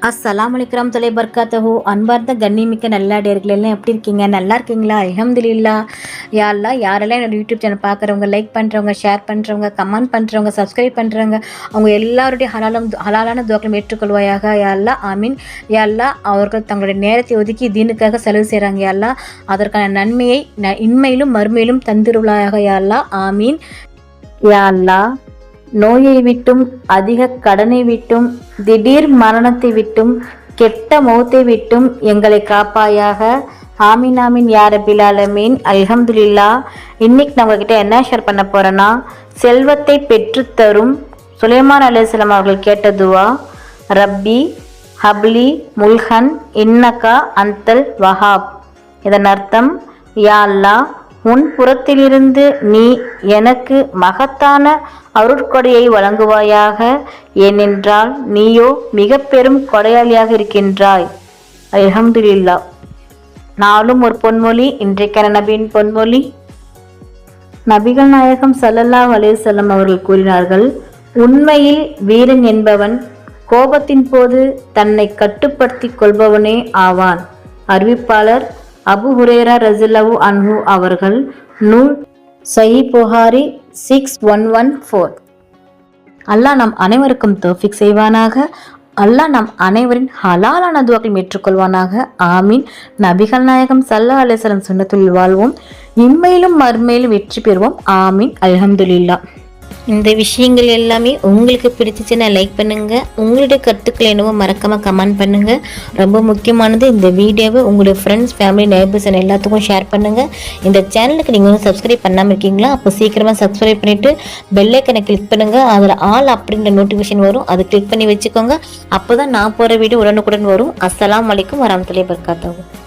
அஸ்ஸலாமு அலைக்கும் தொலை பர்காத்தஹு. அன்பார்ந்த கண்ணிமிக்க நல்லாடியர்கள் எல்லாம் எப்படி இருக்கீங்க? நல்லா இருக்கீங்களா? அல்ஹம்துலில்லாஹ். யா அல்லாஹ், யாரெல்லாம் என்னோட யூடியூப் சேனல் பார்க்குறவங்க, லைக் பண்ணுறவங்க, ஷேர் பண்ணுறவங்க, கமெண்ட் பண்ணுறவங்க, சப்ஸ்கிரைப் பண்ணுறவங்க, அவங்க எல்லாருடைய ஹலாலான துவாக்களும் ஏற்றுக்கொள்வாயாக. யா அல்லாஹ், ஆமீன். யா அல்லாஹ், அவர்கள் தங்களுடைய நேரத்தை ஒதுக்கி தீனுக்காக செலவு செய்கிறாங்க. யா அல்லாஹ், அதற்கான நன்மையை இன்மையிலும் மறுமையிலும் தந்திருளாயாக. யா அல்லாஹ், ஆமீன். யா அல்லாஹ், நோயை விட்டும், அதிக கடனை விட்டும், திடீர் மரணத்தை விட்டும், கெட்ட மௌத்தை விட்டும் எங்களை காப்பாயாக. ஆமீன் ஆமீன் யா ரப்பில் ஆலமீன். அல்ஹம்துலில்லாஹ். இன்னைக்கு நான் உங்ககிட்ட என்ன ஷேர் பண்ண போறேன்னா, செல்வத்தை பெற்றுத்தரும் சுலைமான் அலைஹிஸ்ஸலாம் அவர்கள் கேட்ட துவா, ரப்பி ஹப்லி முல்ஹன் இன்னகா அன்தல் வஹாப். இதன் அர்த்தம், யா அல்லாஹ், உன் புறத்திலிருந்து நீ எனக்கு மகத்தான அருட்கொடையை வழங்குவாயாக, ஏனென்றால் நீயோ மிக பெரும் கொடையாளியாக இருக்கின்றாய். அல்ஹம்துலில்லாஹ். நாளும் ஒரு பொன்மொழி. இன்றைக்கான நபியின் பொன்மொழி, நபிகள் நாயகம் ஸல்லல்லாஹு அலைஹி வஸல்லம் அவர்கள் கூறினார்கள், உண்மையில் வீரன் என்பவன் கோபத்தின் போது தன்னை கட்டுப்படுத்திக் கொள்பவனே ஆவான். அறிவிப்பாளர் அபு ஹுரைரா ரஸியல்லாஹு அன்ஹு அவர்கள். நூல் சஹீஹ் புகாரி 6114. அல்லாஹ் நம் அனைவருக்கும் தௌஃபீக் செய்வானாக. அல்லாஹ் நம் அனைவரின் ஹலாலான துவாக்களை ஏற்றுக்கொள்வானாக. ஆமீன். நபிகள் நாயகம் ஸல்லல்லாஹு அலைஹி வஸல்லம் சுன்னத்துல் வாழ்வோம், இம்மையிலும் மறுமையிலும் வெற்றி பெறுவோம். ஆமீன். அல்ஹம்துலில்லாஹ். இந்த விஷயங்கள் எல்லாமே உங்களுக்கு பிடிச்சிச்சுன்னா லைக் பண்ணுங்கள். உங்களுடைய கருத்துக்கள் என்னவோ மறக்காமல் கமெண்ட் பண்ணுங்கள். ரொம்ப முக்கியமானது, இந்த வீடியோவை உங்களுடைய ஃப்ரெண்ட்ஸ், ஃபேமிலி, நெய்பர்ஸ் எல்லாத்துக்கும் ஷேர் பண்ணுங்கள். இந்த சேனலுக்கு நீங்கள் வந்து சப்ஸ்கிரைப் பண்ணாமல் இருக்கீங்களா? அப்போ சீக்கிரமாக சப்ஸ்கிரைப் பண்ணிவிட்டு பெல் ஐக்கனை கிளிக் பண்ணுங்கள். அதில் ஆல் அப்படின்ற நோட்டிஃபிகேஷன் வரும், அதை கிளிக் பண்ணி வச்சுக்கோங்க. அப்போ தான் நான் போகிற வீடியோ உடனுக்குடன் வரும். அஸ்ஸலாமு அலைக்கும் வரஹ்மத்துல்லாஹி வபரகாத்துஹு.